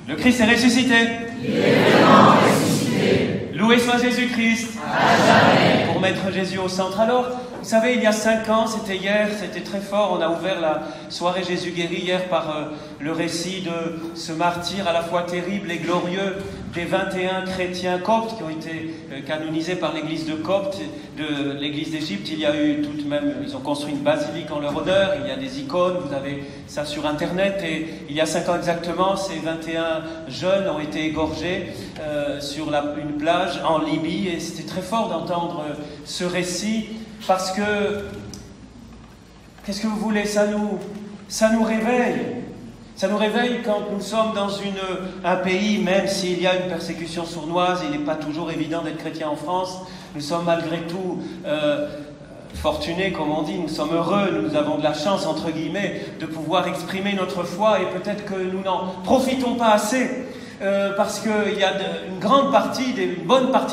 Le Christ est ressuscité. Il est vraiment ressuscité. Loué soit Jésus-Christ. À jamais. Pour mettre Jésus au centre. Alors, vous savez, il y a 5 ans, c'était hier, c'était très fort. On a ouvert la soirée Jésus guéri hier par le récit de ce martyr à la fois terrible et glorieux des 21 chrétiens coptes qui ont été canonisés par l'église de Copte, de l'église d'Égypte. Il y a eu tout de même, ils ont construit une basilique en leur honneur, il y a des icônes, vous avez ça sur internet. Et il y a 5 ans exactement, ces 21 jeunes ont été égorgés sur une plage en Libye. Et c'était très fort d'entendre ce récit parce que, qu'est-ce que vous voulez, ça nous réveille. Ça nous réveille quand nous sommes dans un pays, même s'il y a une persécution sournoise, il n'est pas toujours évident d'être chrétien en France. Nous sommes malgré tout fortunés, comme on dit, nous sommes heureux, nous avons de la chance, entre guillemets, de pouvoir exprimer notre foi et peut-être que nous n'en profitons pas assez. Parce qu'il y a une bonne partie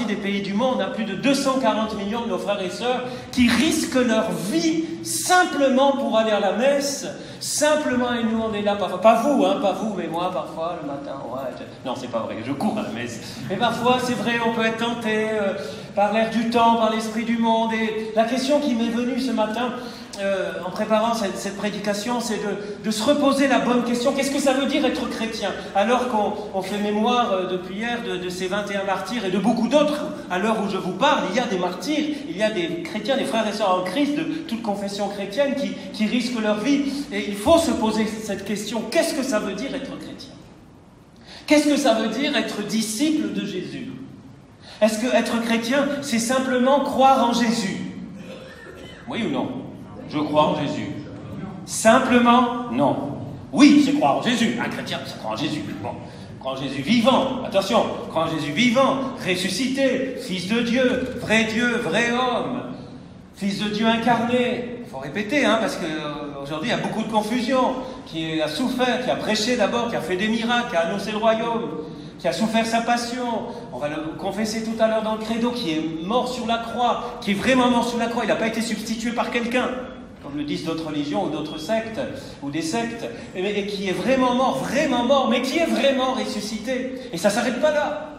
des pays du monde, plus de 240 millions de nos frères et sœurs qui risquent leur vie simplement pour aller à la messe, simplement, et nous on est là parfois, pas vous, mais moi parfois le matin, non c'est pas vrai, je cours à la messe, mais parfois c'est vrai, on peut être tenté par l'air du temps, par l'esprit du monde. Et la question qui m'est venue ce matin en préparant cette prédication, c'est de se reposer la bonne question. Qu'est-ce que ça veut dire être chrétien? Alors qu'on fait mémoire depuis hier de ces 21 martyrs et de beaucoup d'autres, à l'heure où je vous parle, il y a des martyrs, il y a des chrétiens, des frères et sœurs en Christ de toute confession chrétienne qui risquent leur vie. Et il faut se poser cette question. Qu'est-ce que ça veut dire être chrétien? Qu'est-ce que ça veut dire être disciple de Jésus? Est-ce que être chrétien, c'est simplement croire en Jésus? Oui ou non? Je crois en Jésus. Simplement, non. Oui, c'est croire en Jésus. Un chrétien, c'est croire en Jésus. Bon, croire en Jésus vivant. Attention, croire en Jésus vivant, ressuscité, Fils de Dieu, vrai homme, Fils de Dieu incarné. Il faut répéter, parce qu'aujourd'hui, il y a beaucoup de confusion. Qui a souffert, qui a prêché d'abord, qui a fait des miracles, qui a annoncé le royaume, qui a souffert sa passion. On va le confesser tout à l'heure dans le credo, qui est mort sur la croix, qui est vraiment mort sur la croix. Il n'a pas été substitué par quelqu'un, comme le disent d'autres religions ou d'autres sectes, ou des sectes, et qui est vraiment mort, mais qui est vraiment ressuscité. Et ça ne s'arrête pas là.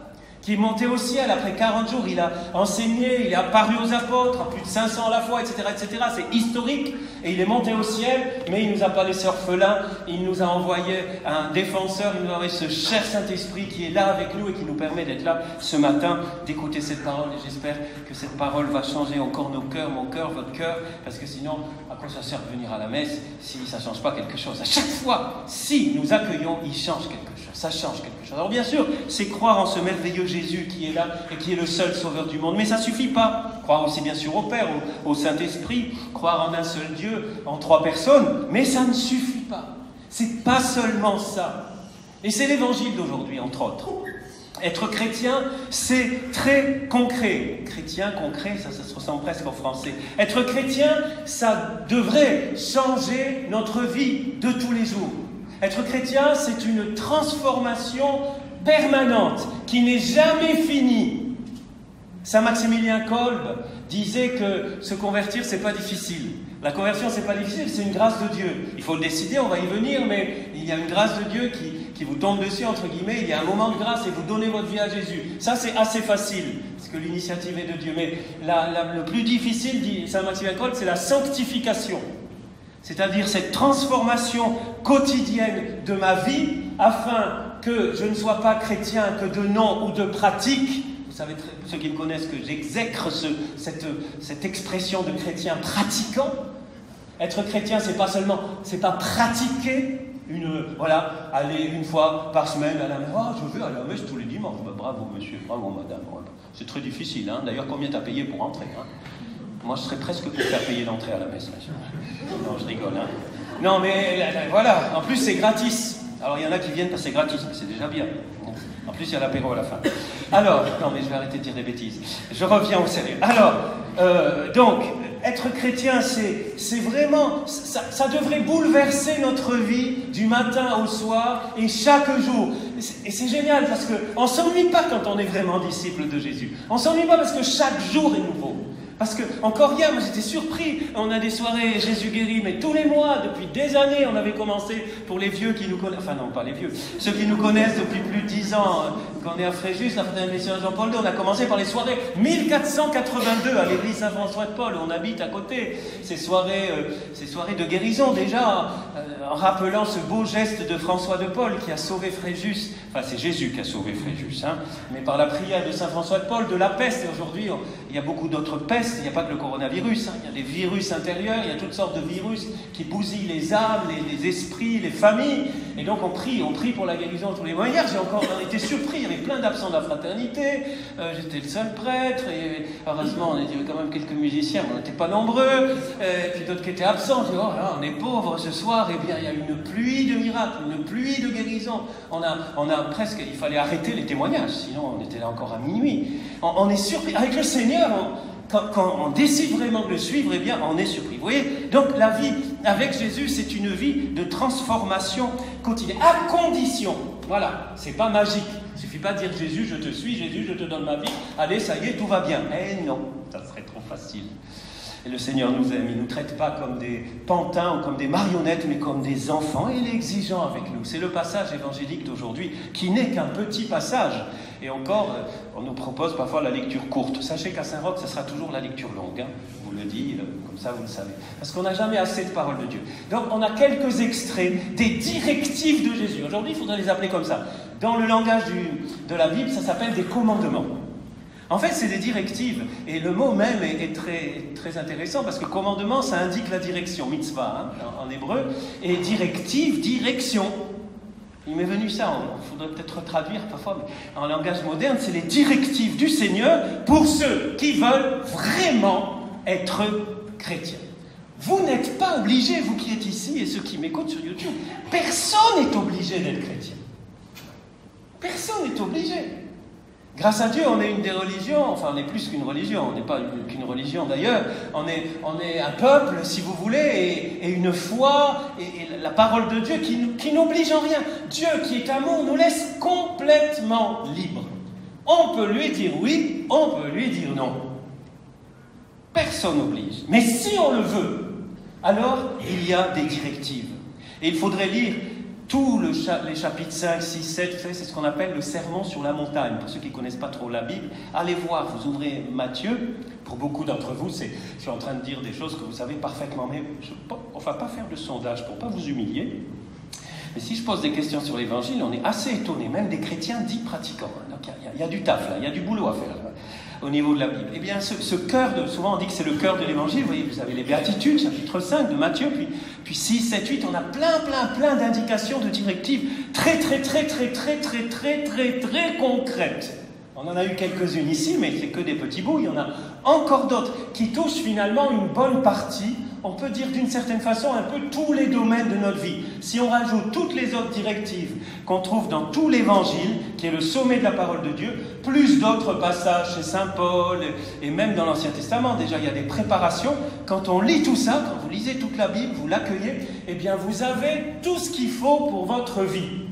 Qui est monté au ciel après 40 jours, il a enseigné, il est apparu aux apôtres, à plus de 500 à la fois, etc., etc. C'est historique, et il est monté au ciel, mais il ne nous a pas laissé orphelins, il nous a envoyé un défenseur, il nous a envoyé ce cher Saint-Esprit qui est là avec nous et qui nous permet d'être là ce matin, d'écouter cette parole, et j'espère que cette parole va changer encore nos cœurs, mon cœur, votre cœur, parce que sinon, à quoi ça sert de venir à la messe si ça ne change pas quelque chose? À chaque fois, si nous accueillons, il change quelque chose, ça change quelque chose. Alors bien sûr, c'est croire en ce merveilleux Jésus qui est là et qui est le seul sauveur du monde. Mais ça ne suffit pas. Croire aussi bien sûr au Père, au Saint-Esprit, croire en un seul Dieu, en 3 personnes, mais ça ne suffit pas. C'est pas seulement ça. Et c'est l'évangile d'aujourd'hui, entre autres. Être chrétien, c'est très concret. Chrétien, concret, ça se ressemble presque en français. Être chrétien, ça devrait changer notre vie de tous les jours. Être chrétien, c'est une transformation permanente, qui n'est jamais finie. Saint Maximilien Kolbe disait que se convertir, c'est pas difficile. La conversion, c'est pas difficile, c'est une grâce de Dieu. Il faut le décider, on va y venir, mais il y a une grâce de Dieu qui vous tombe dessus, entre guillemets. Il y a un moment de grâce et vous donnez votre vie à Jésus. Ça, c'est assez facile, parce que l'initiative est de Dieu. Mais le plus difficile, dit Saint Maximilien Kolbe, c'est la sanctification. C'est-à-dire cette transformation quotidienne de ma vie, afin que je ne sois pas chrétien que de nom ou de pratique. Vous savez, ceux qui me connaissent, que j'exècre cette expression de chrétien pratiquant. Être chrétien, c'est pas pratiquer aller une fois par semaine à la messe. Je vais à la messe tous les dimanches. Bravo monsieur, bravo madame. C'est très difficile, D'ailleurs, combien t'as payé pour entrer, Moi, je serais presque pour faire payer l'entrée à la messe. Non, je rigole, Non, mais voilà. En plus, c'est gratis. Alors, il y en a qui viennent parce que c'est gratis, mais c'est déjà bien. En plus, il y a l'apéro à la fin. Alors, non, mais je vais arrêter de dire des bêtises. Je reviens au sérieux. Alors, donc, être chrétien, c'est vraiment... Ça devrait bouleverser notre vie du matin au soir et chaque jour. Et c'est génial parce qu'on ne s'ennuie pas quand on est vraiment disciple de Jésus. On ne s'ennuie pas parce que chaque jour est nouveau. Parce que, encore hier, moi j'étais surpris, on a des soirées Jésus guérit, mais tous les mois, depuis des années, on avait commencé pour les vieux qui nous connaissent, enfin non, pas les vieux, ceux qui nous connaissent depuis plus de 10 ans, quand on est à Fréjus, la fraternité Mission Jean-Paul II, on a commencé par les soirées 1482 à l'église Saint-François de Paul, on habite à côté, ces soirées de guérison déjà, en rappelant ce beau geste de François de Paul qui a sauvé Fréjus, enfin c'est Jésus qui a sauvé Fréjus, hein, mais par la prière de Saint-François de Paul, de la peste, et aujourd'hui il y a beaucoup d'autres pestes. Il n'y a pas que le coronavirus, hein. Il y a des virus intérieurs, il y a toutes sortes de virus qui bousillent les âmes, les esprits, les familles. Et donc on prie pour la guérison tous les mois. Hier, j'ai encore été surpris, il y avait plein d'absents de la fraternité, j'étais le seul prêtre, et heureusement il y avait quand même quelques musiciens, mais on n'était pas nombreux, et puis d'autres qui étaient absents. Je dis, oh là, on est pauvres ce soir, et bien il y a une pluie de miracles, une pluie de guérison. On a presque, il fallait arrêter les témoignages, sinon on était là encore à minuit. On est surpris, avec le Seigneur, quand on décide vraiment de le suivre, eh bien, on est surpris. Vous voyez ? Donc, la vie avec Jésus, c'est une vie de transformation quotidienne, à condition. Voilà, c'est pas magique. Il ne suffit pas de dire Jésus, je te suis, Jésus, je te donne ma vie. Allez, ça y est, tout va bien. Eh non, ça serait trop facile. Et le Seigneur nous aime, il ne nous traite pas comme des pantins ou comme des marionnettes, mais comme des enfants. Et il est exigeant avec nous. C'est le passage évangélique d'aujourd'hui, qui n'est qu'un petit passage. Et encore, on nous propose parfois la lecture courte. Sachez qu'à Saint-Roch, ce sera toujours la lecture longue. Hein. Je vous le dis, comme ça vous le savez. Parce qu'on n'a jamais assez de paroles de Dieu. Donc on a quelques extraits des directives de Jésus. Aujourd'hui, il faudrait les appeler comme ça. Dans le langage de la Bible, ça s'appelle des commandements. En fait, c'est des directives, et le mot même est très, très intéressant, parce que commandement, ça indique la direction, mitzvah, hein, en hébreu, et directive, direction. Il m'est venu ça, il faudrait peut-être traduire parfois, mais en langage moderne, c'est les directives du Seigneur pour ceux qui veulent vraiment être chrétiens. Vous n'êtes pas obligés, vous qui êtes ici, et ceux qui m'écoutent sur YouTube, personne n'est obligé d'être chrétien. Personne n'est obligé. Grâce à Dieu, on est une des religions, enfin on est plus qu'une religion, on n'est pas qu'une religion d'ailleurs, on est un peuple, si vous voulez, et une foi, et la parole de Dieu qui n'oblige en rien. Dieu qui est amour nous laisse complètement libres. On peut lui dire oui, on peut lui dire non. Personne n'oblige. Mais si on le veut, alors il y a des directives. Et il faudrait lire tous les chapitres 5, 6, 7, vous savez, c'est ce qu'on appelle le sermon sur la montagne. Pour ceux qui ne connaissent pas trop la Bible, allez voir, vous ouvrez Matthieu. Pour beaucoup d'entre vous, je suis en train de dire des choses que vous savez parfaitement, mais on ne va pas faire de sondage pour ne pas vous humilier. Mais si je pose des questions sur l'Évangile, on est assez étonnés, même des chrétiens dits pratiquants. Donc il y a du taf là, il y a du boulot à faire là, au niveau de la Bible. Eh bien, ce cœur, souvent on dit que c'est le cœur de l'Évangile. Vous voyez, vous avez les Béatitudes, chapitre 5 de Matthieu, puis 6, 7, 8, on a plein d'indications, de directives très concrètes. On en a eu quelques-unes ici, mais c'est que des petits bouts. Il y en a encore d'autres qui touchent finalement une bonne partie, on peut dire d'une certaine façon, un peu tous les domaines de notre vie. Si on rajoute toutes les autres directives qu'on trouve dans tout l'Évangile, qui est le sommet de la parole de Dieu, plus d'autres passages chez Saint Paul, et même dans l'Ancien Testament, déjà il y a des préparations. Quand on lit tout ça, quand vous lisez toute la Bible, vous l'accueillez, eh bien vous avez tout ce qu'il faut pour votre vie.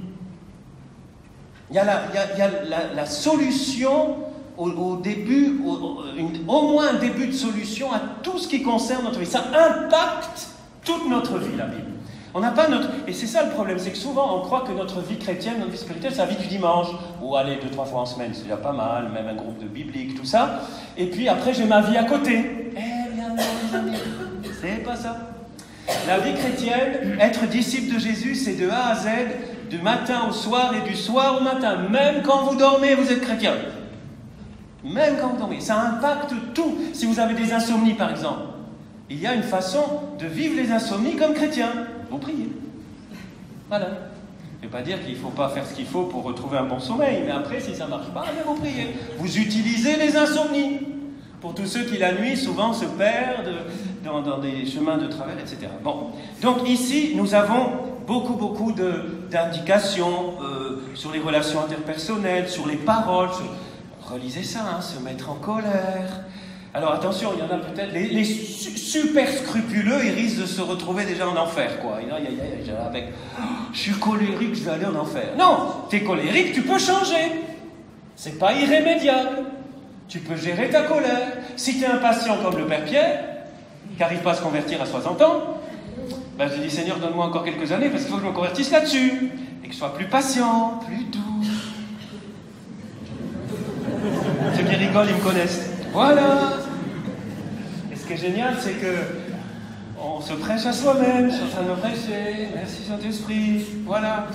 Il y a la solution au début, au moins un début de solution à tout ce qui concerne notre vie. Ça impacte toute notre vie, la Bible. On n'a pas notre... Et c'est ça le problème, c'est que souvent on croit que notre vie chrétienne, notre vie spirituelle, c'est la vie du dimanche. Ou aller 2-3 fois en semaine, c'est déjà pas mal, même un groupe de biblique, tout ça. Et puis après j'ai ma vie à côté. Eh bien non les amis, c'est pas ça. La vie chrétienne, être disciple de Jésus, c'est de A à Z, du matin au soir et du soir au matin. Même quand vous dormez, vous êtes chrétien. Même quand vous dormez. Ça impacte tout. Si vous avez des insomnies, par exemple, il y a une façon de vivre les insomnies comme chrétien. Vous priez. Voilà. Je ne vais pas dire qu'il ne faut pas faire ce qu'il faut pour retrouver un bon sommeil, mais après, si ça ne marche pas, allez vous priez. Vous utilisez les insomnies. Pour tous ceux qui, la nuit, souvent se perdent dans des chemins de travers, etc. Bon. Donc ici, nous avons beaucoup d'indications sur les relations interpersonnelles, sur les paroles. Relisez ça, hein, se mettre en colère. Alors attention, il y en a peut-être... Les super scrupuleux, ils risquent de se retrouver déjà en enfer, quoi. Avec je suis colérique, je vais aller en enfer. Non, t'es colérique, tu peux changer. C'est pas irrémédiable. Tu peux gérer ta colère. Si tu es impatient comme le Père Pierre, qui n'arrive pas à se convertir à 60 ans, ben je dis Seigneur, donne-moi encore quelques années parce qu'il faut que je me convertisse là-dessus. Et que je sois plus patient, plus doux. Ceux qui rigolent, ils me connaissent. Voilà. Et ce qui est génial, c'est que on se prêche à soi-même, je suis en train de me prêcher, merci Saint-Esprit, voilà.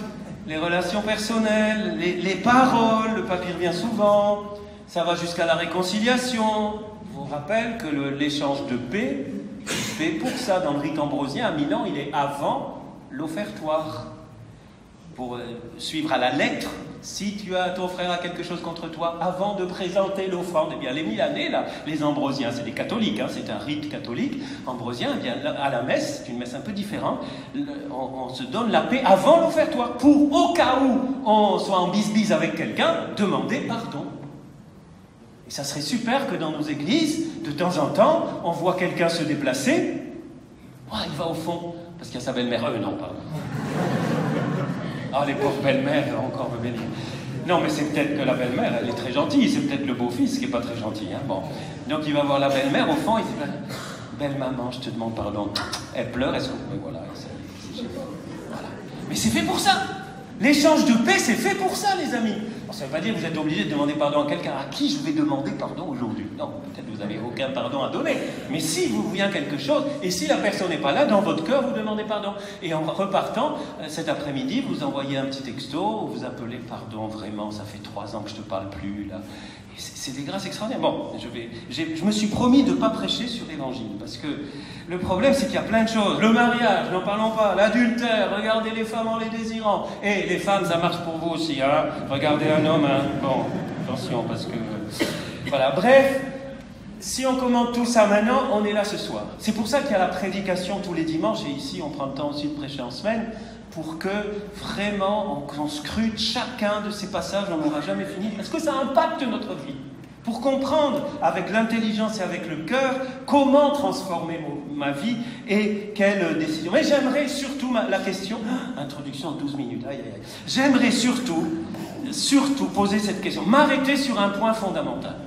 Les relations personnelles, les paroles, le papier revient souvent, ça va jusqu'à la réconciliation. Je vous rappelle que l'échange de paix, c'est pour ça, dans le rite ambrosien à Milan, il est avant l'offertoire. Pour suivre à la lettre, si tu as ton frère a quelque chose contre toi, avant de présenter l'offrande, eh bien les Milanais, là, les Ambrosiens, c'est des catholiques, hein, c'est un rite catholique ambrosien, eh bien à la messe, c'est une messe un peu différente, on se donne la paix avant l'offertoire, pour au cas où on soit en bise-bise avec quelqu'un, demander pardon. Et ça serait super que dans nos églises, de temps en temps, on voit quelqu'un se déplacer, oh, il va au fond, parce qu'il y a sa belle-mère, non, pardon. Ah, les pauvres belles-mères, encore me bénir. Non, mais c'est peut-être que la belle-mère, elle est très gentille, c'est peut-être le beau-fils qui n'est pas très gentil. Hein. Bon. Donc il va voir la belle-mère, au fond, il dit « Belle maman, je te demande pardon. » Elle pleure, est-ce que... Mais voilà, voilà. Mais c'est fait pour ça. L'échange de paix, c'est fait pour ça, les amis. Alors, ça ne veut pas dire que vous êtes obligé de demander pardon à quelqu'un. À qui je vais demander pardon aujourd'hui? Non, peut-être que vous n'avez aucun pardon à donner. Mais si vous vient quelque chose, et si la personne n'est pas là, dans votre cœur, vous demandez pardon. Et en repartant, cet après-midi, vous envoyez un petit texto, vous appelez pardon, vraiment, ça fait 3 ans que je ne te parle plus, là. C'est des grâces extraordinaires. Bon, je me suis promis de ne pas prêcher sur l'évangile, parce que le problème, c'est qu'il y a plein de choses. Le mariage, n'en parlons pas. L'adultère, regardez les femmes en les désirant. Et les femmes, ça marche pour vous aussi, hein. Regardez un homme, hein. Bon, attention, parce que... Voilà, bref, si on commente tout ça maintenant, on est là ce soir. C'est pour ça qu'il y a la prédication tous les dimanches, et ici, on prend le temps aussi de prêcher en semaine, pour que vraiment on scrute chacun de ces passages, on n'aura jamais fini, parce que ça impacte notre vie. Pour comprendre avec l'intelligence et avec le cœur comment transformer ma vie et quelle décision. Mais j'aimerais surtout, la question, introduction en 12 minutes, aïe, aïe, aïe. J'aimerais surtout poser cette question, m'arrêter sur un point fondamental.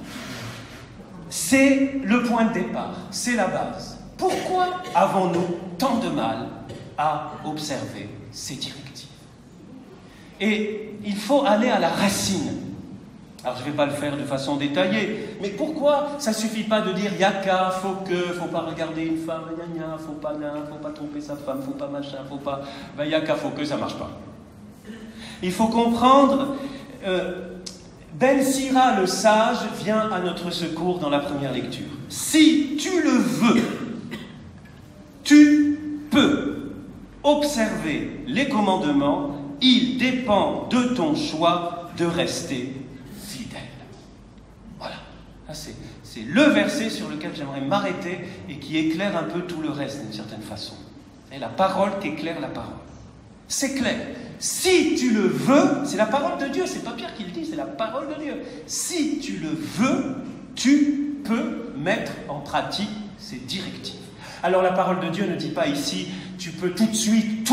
C'est le point de départ, c'est la base. Pourquoi avons-nous tant de mal à observer ces directives? Et il faut aller à la racine. Alors je ne vais pas le faire de façon détaillée, mais pourquoi ça ne suffit pas de dire yaka, faut pas regarder une femme, gna, faut pas tromper sa femme, faut pas machin, faut pas, yaka, ça marche pas. Il faut comprendre, Ben Sira le sage vient à notre secours dans la première lecture. Si tu le veux, tu peux observer les commandements, il dépend de ton choix de rester fidèle. Voilà, c'est le verset sur lequel j'aimerais m'arrêter et qui éclaire un peu tout le reste d'une certaine façon. C'est la parole qui éclaire la parole. C'est clair. Si tu le veux, c'est la parole de Dieu, c'est pas Pierre qui le dit, c'est la parole de Dieu. Si tu le veux, tu peux mettre en pratique ces directives. Alors la parole de Dieu ne dit pas ici, tu peux tout de suite,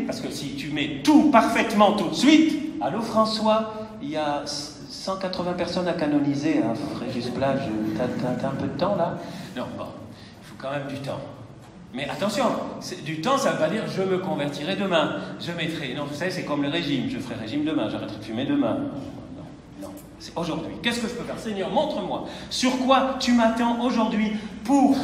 parce que si tu mets tout parfaitement tout de suite, allô François, il y a 180 personnes à canoniser, hein, Fréjus Plage, t'as un peu de temps là? Non, bon, il faut quand même du temps. Mais attention, du temps, ça ne veut pas dire je me convertirai demain, je mettrai... Non, vous savez, c'est comme le régime, je ferai régime demain, j'arrêterai de fumer demain. Non, c'est aujourd'hui. Qu'est-ce que je peux faire? Seigneur, montre-moi sur quoi tu m'attends aujourd'hui pour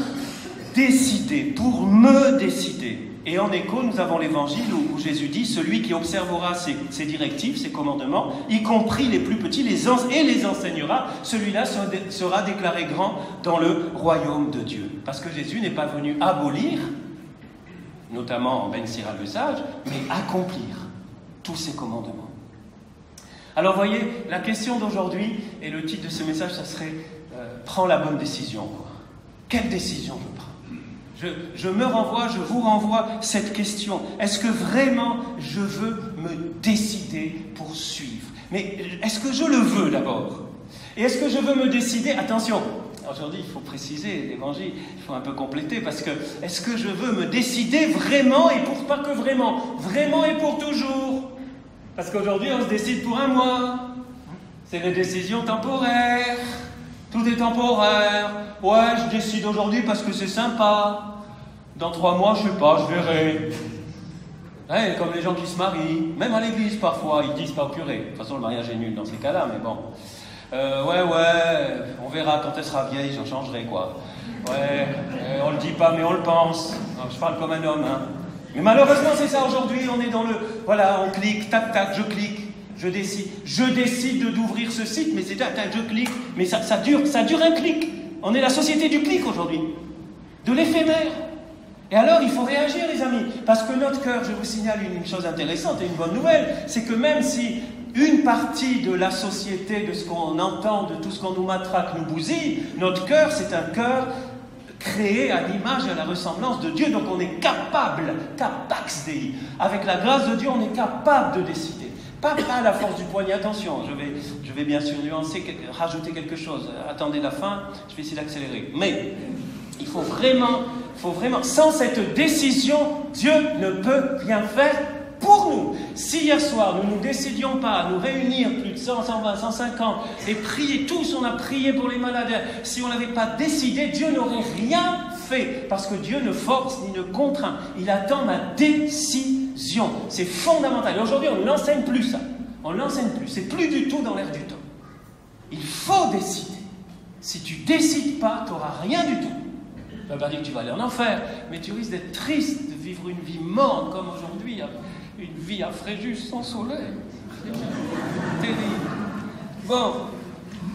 décider, pour me décider. Et en écho, nous avons l'évangile où Jésus dit, celui qui observera ses directives, ses commandements, y compris les plus petits, les enseignera, celui-là sera déclaré grand dans le royaume de Dieu. Parce que Jésus n'est pas venu abolir, notamment en Ben Sira le sage, mais accomplir tous ces commandements. Alors voyez, la question d'aujourd'hui, et le titre de ce message, ça serait « Prends la bonne décision ». Quelle décision je prends? Je vous renvoie cette question. Est-ce que vraiment je veux me décider pour suivre? Mais est-ce que je le veux d'abord? Et est-ce que je veux me décider? Attention, aujourd'hui il faut préciser l'évangile, il faut un peu compléter, parce que est-ce que je veux me décider vraiment et pour pas que vraiment et pour toujours? Parce qu'aujourd'hui on se décide pour un mois, c'est une décision temporaire. Tout est temporaire. Ouais, je décide aujourd'hui parce que c'est sympa. Dans 3 mois, je sais pas, je verrai. Ouais, comme les gens qui se marient, même à l'église parfois, ils disent pas au curé. De toute façon, le mariage est nul dans ces cas-là, mais bon. Ouais, on verra quand elle sera vieille, j'en changerai, quoi. Ouais, on le dit pas, mais on le pense. Non, je parle comme un homme, hein. Mais malheureusement, c'est ça aujourd'hui, on est dans le... Voilà, on clique, tac, tac, je clique, je décide d'ouvrir ce site, mais c'est tac, tac, je clique, mais ça dure un clic. On est la société du clic aujourd'hui, de l'éphémère. Et alors, il faut réagir, les amis, parce que notre cœur, je vous signale une chose intéressante et une bonne nouvelle, c'est que même si une partie de la société, de ce qu'on entend, de tout ce qu'on nous matraque, nous bousille, notre cœur, c'est un cœur créé à l'image et à la ressemblance de Dieu. Donc on est capable, capax Dei. Avec la grâce de Dieu, on est capable de décider. Pas à la force du poignet. Attention, je vais bien sûr nuancer, rajouter quelque chose. Attendez la fin, je vais essayer d'accélérer. Mais il faut vraiment, sans cette décision, Dieu ne peut rien faire pour nous. Si hier soir, nous ne décidions pas à nous réunir plus de 100, 120, 150 et prier tous, on a prié pour les malades, si on n'avait pas décidé, Dieu n'aurait rien fait. Parce que Dieu ne force ni ne contraint. Il attend ma décision. C'est fondamental. Et aujourd'hui, on n'enseigne plus ça. On ne l'enseigne plus. C'est plus du tout dans l'air du temps. Il faut décider. Si tu ne décides pas, tu n'auras rien du tout. Ça ne veut pas dire que tu vas aller en enfer, mais tu risques d'être triste, de vivre une vie morne comme aujourd'hui. Une vie à Fréjus sans soleil. Terrible. Bon,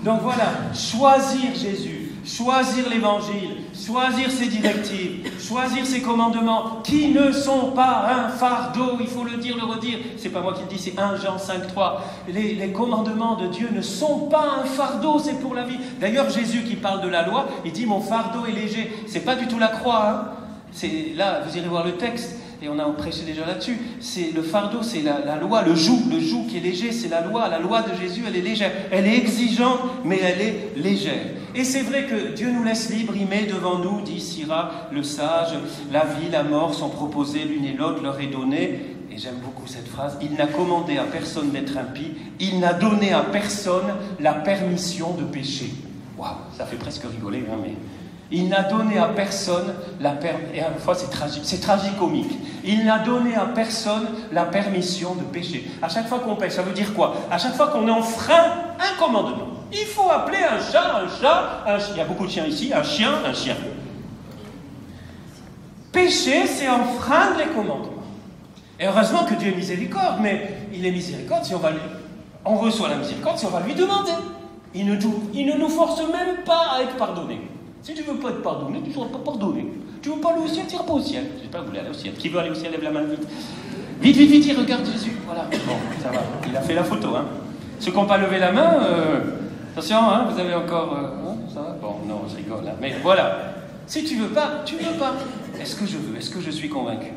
donc voilà, choisir Jésus, choisir l'Évangile, choisir ses directives, choisir ses commandements, qui ne sont pas un fardeau, il faut le dire, le redire. C'est pas moi qui le dis, c'est 1 Jean 5,3. Les commandements de Dieu ne sont pas un fardeau, c'est pour la vie. D'ailleurs, Jésus qui parle de la loi, il dit « Mon fardeau est léger ». C'est pas du tout la croix, hein. C'est, là, vous irez voir le texte. Et on a prêché déjà là-dessus, c'est le fardeau, c'est la loi, le joug qui est léger, c'est la loi de Jésus, elle est légère, elle est exigeante, mais elle est légère. Et c'est vrai que Dieu nous laisse libres, il met devant nous, dit Sirach, le sage, la vie, la mort sont proposées l'une et l'autre, leur est donnée, et j'aime beaucoup cette phrase, il n'a commandé à personne d'être impie, il n'a donné à personne la permission de pécher. Waouh, ça fait presque rigoler, hein, mais... Il n'a donné à personne la permission, et à la fois c'est tragicomique. Il n'a donné à personne la permission de pécher. À chaque fois qu'on pêche, ça veut dire quoi? À chaque fois qu'on enfreint un commandement. Il faut appeler un chat, il y a beaucoup de chiens ici, un chien. Pécher, c'est enfreindre les commandements. Et heureusement que Dieu est miséricorde, mais il est miséricorde si on reçoit la miséricorde si on va lui demander. Il ne nous force même pas à être pardonné. Si tu ne veux pas être pardonné, tu ne seras pas pardonné. Tu ne veux pas aller au ciel, tu n'iras pas au ciel. Je ne sais pas, vous voulez aller au ciel. Qui veut aller au ciel, lève la main vite. Vite, il regarde Jésus. Voilà. Bon, ça va. Il a fait la photo. Hein. Ceux qui n'ont pas levé la main, attention, hein, vous avez encore... ça va. Bon, non, je rigole. Hein. Mais voilà. Si tu ne veux pas, tu ne veux pas. Est-ce que je veux? Est-ce que je suis convaincu?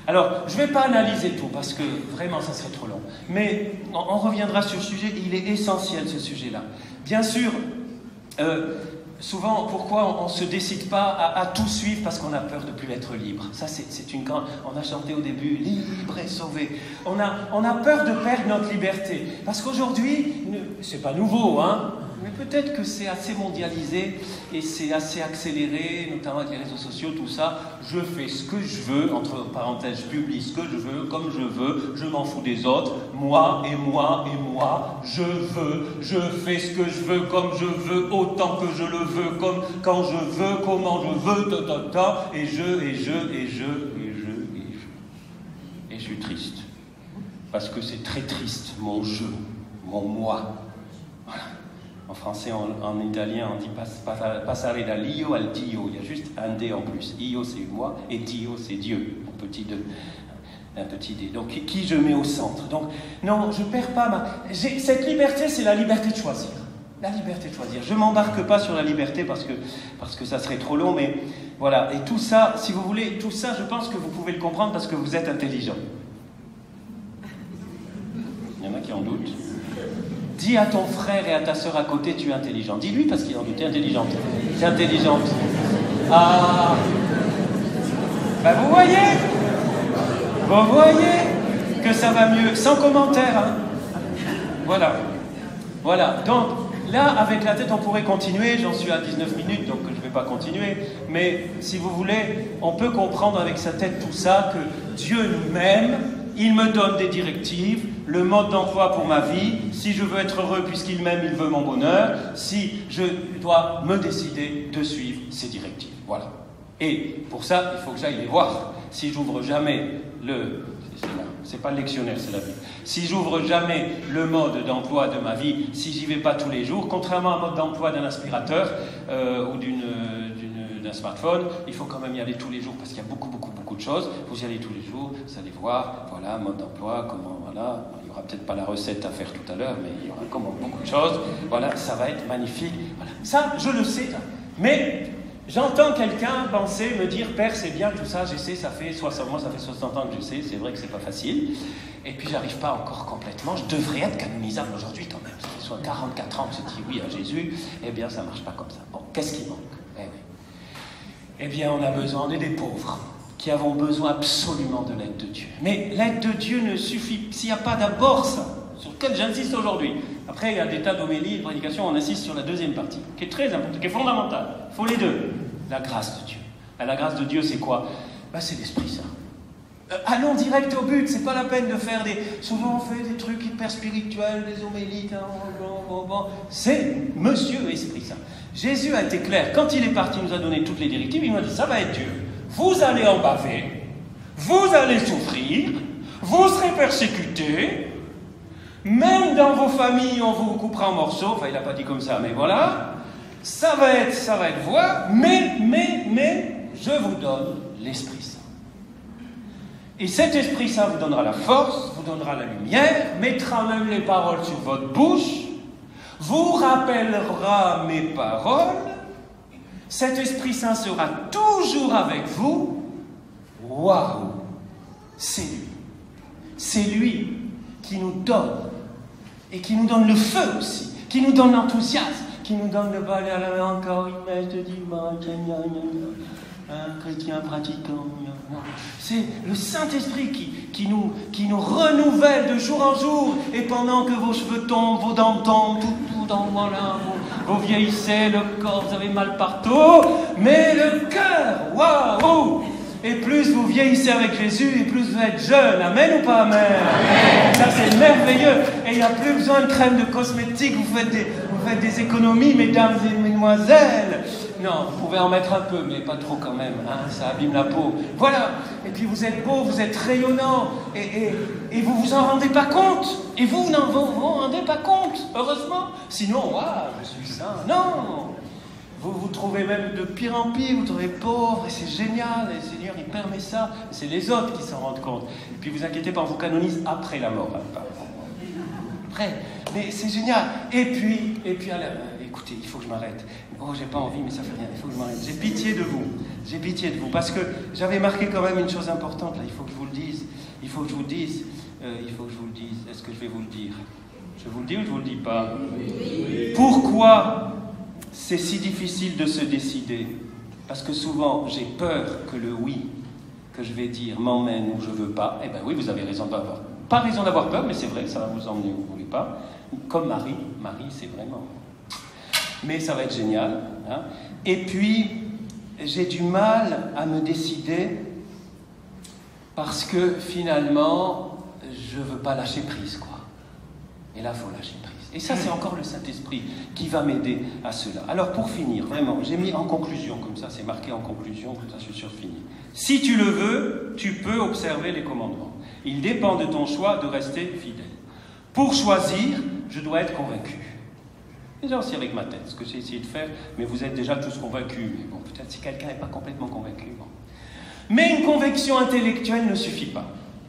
Alors, je ne vais pas analyser tout, parce que vraiment, ça serait trop long. Mais on reviendra sur ce sujet. Il est essentiel, ce sujet-là. Bien sûr... souvent, pourquoi on ne se décide pas à tout suivre? Parce qu'on a peur de ne plus être libre. Ça, c'est une grande... On a chanté au début, libre et sauvé. On a peur de perdre notre liberté. Parce qu'aujourd'hui, c'est pas nouveau, hein, mais peut-être que c'est assez mondialisé et c'est assez accéléré, notamment avec les réseaux sociaux, tout ça. Je fais ce que je veux, entre parenthèses, je publie ce que je veux, comme je veux, je m'en fous des autres, moi, je fais ce que je veux, comme je veux, autant que je le veux, comme quand je veux, comment je veux, et je suis triste. Parce que c'est très triste, mon je, mon moi. Voilà. En français, en italien, on dit passare dall'io al Dio. Il y a juste un D en plus. Io, c'est moi, et Dio, c'est Dieu. Un petit D. Donc, qui je mets au centre. Donc, non, je ne perds pas cette liberté, c'est la liberté de choisir. La liberté de choisir. Je ne m'embarque pas sur la liberté parce que ça serait trop long, mais voilà. Et tout ça, si vous voulez, tout ça, je pense que vous pouvez le comprendre parce que vous êtes intelligent. Il y en a qui en doutent. Dis à ton frère et à ta sœur à côté, tu es intelligent. Dis-lui parce qu'il en doute, tu es intelligente. Tu es intelligente. Ah. Ben vous voyez que ça va mieux. Sans commentaire, hein. Voilà. Donc, là, avec la tête, on pourrait continuer. J'en suis à 19 minutes, donc je ne vais pas continuer. Mais si vous voulez, on peut comprendre avec sa tête tout ça, que Dieu m'aime, il me donne des directives, le mode d'emploi pour ma vie. Si je veux être heureux puisqu'il m'aime, il veut mon bonheur. Si je dois me décider de suivre ses directives. Voilà. Et pour ça, il faut que j'aille les voir. Si j'ouvre jamais c'est pas le lectionnaire, c'est la Bible. Si j'ouvre jamais le mode d'emploi de ma vie, si j'y vais pas tous les jours, contrairement au mode d'emploi d'un aspirateur ou d'un smartphone, il faut quand même y aller tous les jours parce qu'il y a beaucoup de choses. Vous y allez tous les jours, vous allez voir, voilà, mode d'emploi, comment, voilà. Il y aura peut-être pas la recette à faire tout à l'heure, mais il y aura comment beaucoup de choses. Voilà, ça va être magnifique. Voilà. Ça, je le sais, là. Mais j'entends quelqu'un penser, me dire, Père, c'est bien tout ça, j'essaie, ça fait 60 ans que j'essaie, c'est vrai que c'est pas facile. Et puis j'arrive pas encore complètement, je devrais être canonisable aujourd'hui quand même. Ça fait soit 44 ans que j'ai dit oui à Jésus, eh bien ça marche pas comme ça. Bon, qu'est-ce qui manque ? Eh oui. Eh bien on a besoin, on est des pauvres, qui avons besoin absolument de l'aide de Dieu. Mais l'aide de Dieu ne suffit, s'il n'y a pas d'abord ça, sur lequel j'insiste aujourd'hui. Après, il y a des tas d'homélies et de prédications, on insiste sur la deuxième partie, qui est très importante, qui est fondamentale. Il faut les deux. La grâce de Dieu. Et la grâce de Dieu, c'est quoi ? C'est l'Esprit Saint. Allons direct au but, c'est pas la peine de faire souvent on fait des trucs hyper spirituels, des homélies, c'est Monsieur Esprit Saint. Jésus a été clair, quand il est parti, il nous a donné toutes les directives, il nous a dit, ça va être dur. Vous allez en baver, vous allez souffrir, vous serez persécutés, même dans vos familles, on vous coupera en morceaux. Enfin, il n'a pas dit comme ça, mais voilà. Ça va être voix, mais, je vous donne l'Esprit Saint. Et cet Esprit Saint vous donnera la force, vous donnera la lumière, mettra même les paroles sur votre bouche, vous rappellera mes paroles. Cet Esprit Saint sera toujours avec vous. Waouh! C'est lui. C'est lui qui nous donne, et qui nous donne le feu aussi, qui nous donne l'enthousiasme, qui nous donne le balai à la main, encore une messe de dimanche, un chrétien pratiquant. C'est le Saint-Esprit qui nous renouvelle de jour en jour, et pendant que vos cheveux tombent, vos dents tombent, tout dans voilà, vous vieillissez, le corps, vous avez mal partout, mais le cœur, waouh! Et plus vous vieillissez avec Jésus, et plus vous êtes jeune. Amen ou pas amen? Amen. Ça, c'est merveilleux. Et il n'y a plus besoin de crème de cosmétique. Vous faites des économies, mesdames et mesdemoiselles. Non, vous pouvez en mettre un peu, mais pas trop quand même. Hein, ça abîme la peau. Voilà. Et puis vous êtes beau, vous êtes rayonnant. Et vous vous en rendez pas compte. Et vous n'en vous rendez pas compte. Heureusement. Sinon, waouh, je suis saint. Non. Vous vous trouvez même de pire en pire, vous trouvez pauvre, et c'est génial, et le Seigneur, il permet ça. C'est les autres qui s'en rendent compte. Et puis vous inquiétez pas, on vous canonise après la mort. Après, mais c'est génial. Et puis écoutez, il faut que je m'arrête. Oh, j'ai pas envie, mais ça fait rien, il faut que je m'arrête. J'ai pitié de vous, parce que j'avais marqué quand même une chose importante, là, il faut que je vous le dise. Est-ce que je vais vous le dire? Je vous le dis ou je vous le dis pas? Pourquoi c'est si difficile de se décider? Parce que souvent, j'ai peur que le oui que je vais dire m'emmène où je ne veux pas. Eh bien oui, vous avez raison d'avoir. Pas raison d'avoir peur, mais c'est vrai, ça va vous emmener où vous ne voulez pas. Comme Marie, c'est vraiment... Mais ça va être génial. Hein. Et puis, j'ai du mal à me décider parce que finalement, je ne veux pas lâcher prise, quoi. Et là, il faut lâcher prise. Et ça, c'est encore le Saint-Esprit qui va m'aider à cela. Alors, pour finir, vraiment, j'ai mis en conclusion, comme ça, c'est marqué en conclusion, comme ça, je suis sûr de finir. Si tu le veux, tu peux observer les commandements. Il dépend de ton choix de rester fidèle. Pour choisir, je dois être convaincu. Déjà aussi avec ma tête, ce que j'ai essayé de faire, mais vous êtes déjà tous convaincus. Mais bon, peut-être si quelqu'un n'est pas complètement convaincu. Bon. Mais une conviction intellectuelle ne suffit pas.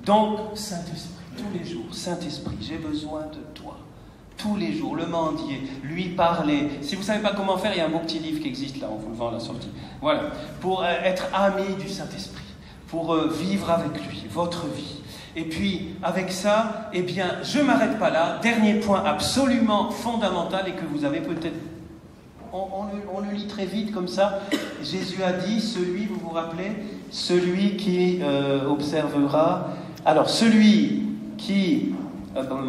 Donc, Saint-Esprit, tous les jours, Saint-Esprit, j'ai besoin de toi. Tous les jours, le mendier, lui parler. Si vous ne savez pas comment faire, il y a un beau petit livre qui existe là, on vous le vend à la sortie. Voilà, pour être ami du Saint-Esprit, pour vivre avec lui, votre vie. Et puis, avec ça, eh bien, je ne m'arrête pas là. Dernier point absolument fondamental et que vous avez peut-être... On le lit très vite comme ça. Jésus a dit, vous vous rappelez, celui qui observera... Alors, celui qui...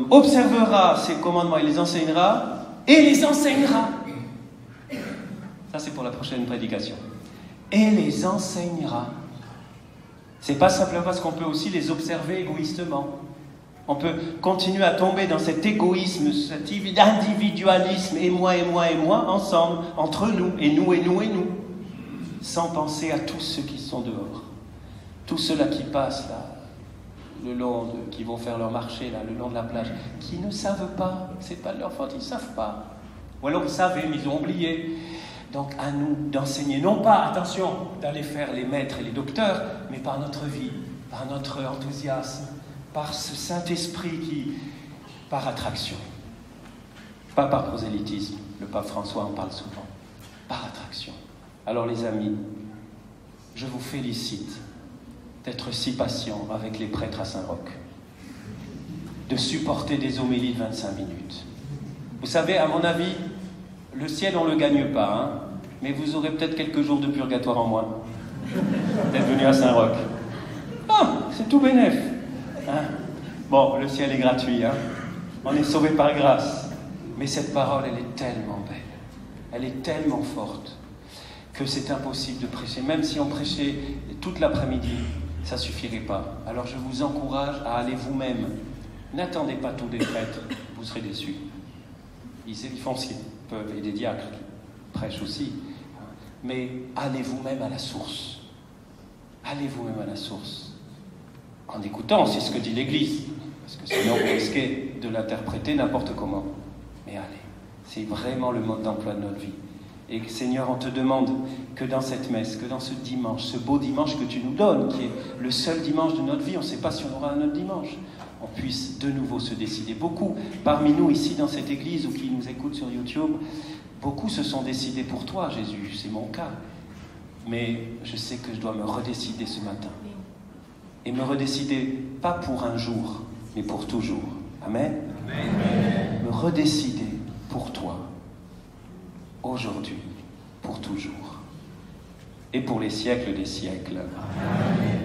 observera ses commandements et les enseignera, et les enseignera. Ça, c'est pour la prochaine prédication. Et les enseignera. C'est pas simplement parce qu'on peut aussi les observer égoïstement. On peut continuer à tomber dans cet égoïsme, cet individualisme, et moi, ensemble, entre nous, et nous, sans penser à tous ceux qui sont dehors. Tous ceux-là qui passent là, qui vont faire leur marché là, le long de la plage, qui ne savent pas, c'est pas de leur faute, ils ne savent pas. Ou alors ils savaient, mais ils ont oublié. Donc à nous d'enseigner, non pas, attention, d'aller faire les maîtres et les docteurs, mais par notre vie, par notre enthousiasme, par ce Saint-Esprit qui, par attraction, pas par prosélytisme, le pape François en parle souvent, par attraction. Alors les amis, je vous félicite d'être si patient avec les prêtres à Saint-Roch, de supporter des homélies de 25 minutes. Vous savez, à mon avis, le ciel, on ne le gagne pas, hein, mais vous aurez peut-être quelques jours de purgatoire en moins d'être venu à Saint-Roch. Ah, c'est tout bénef. Hein? Bon, le ciel est gratuit, hein. On est sauvé par grâce. Mais cette parole, elle est tellement belle, elle est tellement forte, que c'est impossible de prêcher. Même si on prêchait toute l'après-midi, ça ne suffirait pas. Alors je vous encourage à aller vous-même. N'attendez pas tous des prêtres, vous serez déçus. Ils font ce qu'ils peuvent, et des diacres qui prêchent aussi. Mais allez vous-même à la source. Allez vous-même à la source. En écoutant aussi ce que dit l'Église. Parce que sinon vous risquez de l'interpréter n'importe comment. Mais allez, c'est vraiment le mode d'emploi de notre vie. Et Seigneur, on te demande que dans cette messe, que dans ce dimanche, ce beau dimanche que tu nous donnes, qui est le seul dimanche de notre vie, on ne sait pas si on aura un autre dimanche, on puisse de nouveau se décider. Beaucoup parmi nous ici dans cette église ou qui nous écoutent sur YouTube, beaucoup se sont décidés pour toi, Jésus, c'est mon cas. Mais je sais que je dois me redécider ce matin. Et me redécider, pas pour un jour, mais pour toujours. Amen. Amen. Me redécider pour toi. Aujourd'hui, pour toujours, et pour les siècles des siècles. Amen.